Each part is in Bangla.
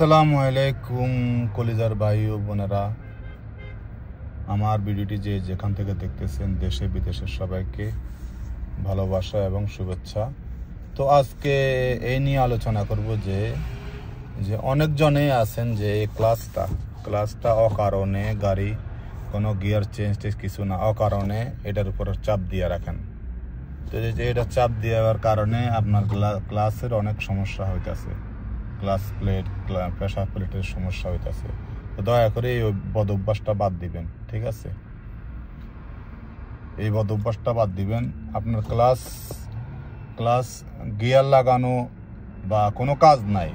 আসসালামু আলাইকুম কলিজার ভাই ও বোনেরা, আমার ভিডিওটি যেখান থেকে দেখতেছেন দেশে বিদেশের সবাইকে ভালোবাসা এবং শুভেচ্ছা। তো আজকে এই নিয়ে আলোচনা করব যে অনেকজনে আছেন যে এই ক্লাসটা অকারণে গাড়ি কোনো গিয়ার চেঞ্জ কিছু না, অকারণে এটার উপর চাপ দিয়ে রাখেন। তো এটা চাপ দেওয়ার কারণে আপনার ক্লাসের অনেক সমস্যা হইতেছে, ক্লাস প্লেট প্রেসার প্লেটের সমস্যা হইতেছে। তো দয়া করে এই বদ অভ্যাসটা বাদ দিবেন, ঠিক আছে? এই বদ অভ্যাসটা বাদ দিবেন। আপনার ক্লাস গিয়ার লাগানো বা কোনো কাজ নাই,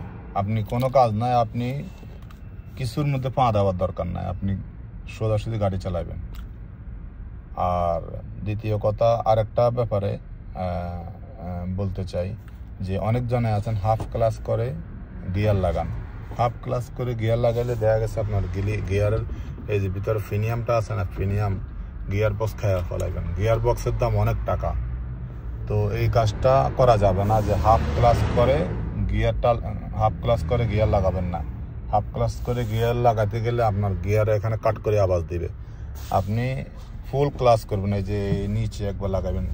আপনি কিছুর মধ্যে পা দেওয়ার দরকার নাই, আপনি সোজাসুজি গাড়ি চালাবেন। আর দ্বিতীয় কথা, আরেকটা ব্যাপারে বলতে চাই যে অনেকজনে আছেন হাফ ক্লাস করে গিয়ার লাগান। হাফ ক্লাস করে গিয়ার লাগাইলে দেখা গেছে আপনার গিয়ারের এই যে ভিতরে ফিনিয়ামটা আছে না, ফিনিয়াম গিয়ার বক্স খাইয়া ফেলাইবেন। গিয়ার বক্সের দাম অনেক টাকা। তো এই কাজটা করা যাবে না যে হাফ ক্লাস করে গিয়ার লাগাবেন না। হাফ ক্লাস করে গিয়ার লাগাতে গেলে আপনার গিয়ার এখানে কাট করে আওয়াজ দিবে। আপনি ফুল ক্লাস করবেন, এই যে নিচে একবার লাগাবেন,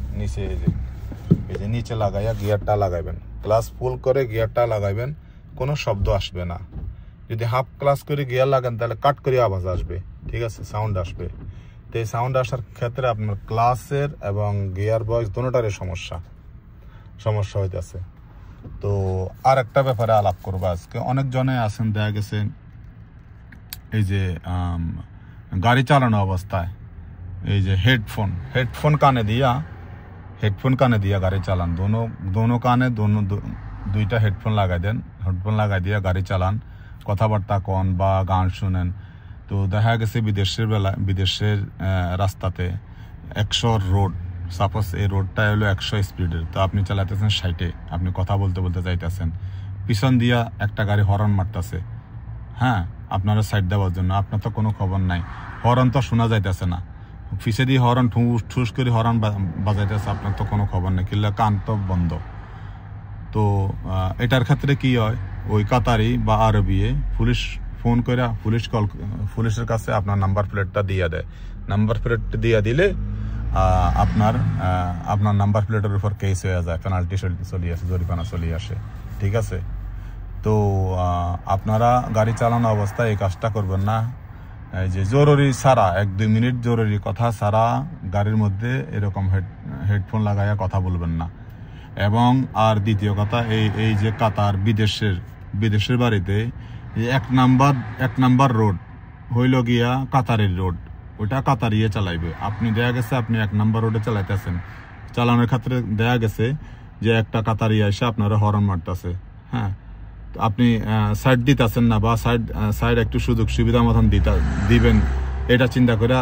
নিচে লাগাইয়া গিয়ারটা লাগাইবেন। ক্লাস ফুল করে গিয়ারটা লাগাইবেন, কোনো শব্দ আসবে না। যদি হাফ ক্লাস করে গিয়ার লাগান তাহলে কাট করে আওয়াজ আসবে, ঠিক আছে, সাউন্ড আসবে। তো এই সাউন্ড আসার ক্ষেত্রে আপনার ক্লাসের এবং গিয়ার বক্স দুটোটারই সমস্যা হইতেছে। তো আর একটা ব্যাপারে আলাপ করবো আজকে। অনেকজনে আছেন দেখা গেছে এই যে গাড়ি চালানো অবস্থায় এই যে হেডফোন কানে দিয়া গাড়ি চালান। দোনো কানে দুইটা হেডফোন লাগাই দেন, হেডফোন লাগাই দিয়া গাড়ি চালান, কথাবার্তা কন বা গান শুনেন। তো দেখা গেছে বিদেশের রাস্তাতে 100 রোড, সাপোজ এই রোডটা হলো 100 স্পিডের, তো আপনি চালাতেছেন 60-এ, আপনি কথা বলতে যাইতেছেন, পিছন দিয়া একটা গাড়ি হর্ন মারতেছে, হ্যাঁ, আপনারা সাইড দেওয়ার জন্য। আপনার তো কোনো খবর নাই, হর্ন তো শোনা যাইতেছে না, পিছে দিয়ে হর্ন ঠুস করে হর্ন বাজাইতেছে, আপনার তো কোনো খবর নেই, কিংবা কান তো বন্ধ। তো এটার ক্ষেত্রে কি হয়, ওই কাতারি বা আরবি পুলিশ ফোন করে পুলিশের কাছে আপনার নাম্বার প্লেটটা দিয়ে দেয়। নাম্বার প্লেট দিয়ে দিলে আপনার নাম্বার প্লেটের উপর কেস হয়ে যায়, পেনাল্টি চলে আসে, জরিমানা চলে আসে, ঠিক আছে? তো আপনারা গাড়ি চালানো অবস্থায় এই কাজটা করবেন না। এই যে জরুরি ছাড়া 1-2 মিনিট জরুরি কথা ছাড়া গাড়ির মধ্যে এরকম হেডফোন লাগাইয়া কথা বলবেন না। এবং আর দ্বিতীয় কথা, এই যে কাতার বিদেশের বাড়িতে এক নাম্বার রোড হইল গিয়া কাতারের রোড, ওইটা কাতারিয়ে চালাইবে। আপনি দেখা গেছে আপনি 1 নাম্বার রোডে চালাইতেছেন, চালানোর ক্ষেত্রে দেখা গেছে যে একটা কাতারিয়া এসে আপনারা হর্ন মারতেছে, হ্যাঁ, আপনি সাইড দিতেছেন না বা সাইড একটু সুযোগ সুবিধা মতন দিবেন, এটা চিন্তা করে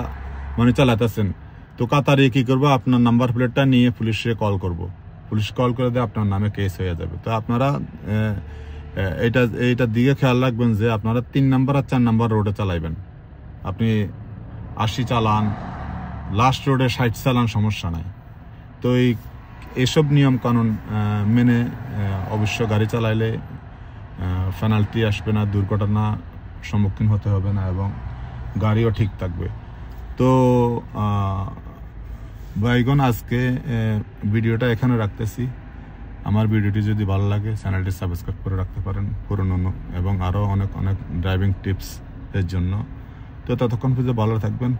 মানে চালাতেছেন। তো কাতারি কি করবো, আপনার নাম্বার প্লেটটা নিয়ে পুলিশে কল করবো, পুলিশ কল করে দিয়ে আপনার নামে কেস হয়ে যাবে। তো আপনারা এইটার দিকে খেয়াল রাখবেন যে আপনারা 3 নাম্বার আর 4 নাম্বার রোডে চালাইবেন। আপনি 80 চালান, লাস্ট রোডে 60 চালান, সমস্যা নাই। তো এইসব নিয়ম কানুন মেনে অবশ্য গাড়ি চালাইলে পেনাল্টি আসবে না, দুর্ঘটনা সম্মুখীন হতে হবে না, এবং গাড়িও ঠিক থাকবে। তো ভাইগণ, আজকে ভিডিওটা এখানে রাখতেছি। আমার ভিডিওটি যদি ভালো লাগে চ্যানেলটি সাবস্ক্রাইব করে রাখতে পারেন পুরনো এবং আরও অনেক ড্রাইভিং টিপস এর জন্য। তো ততক্ষণ পর্যন্ত ভালো থাকবেন।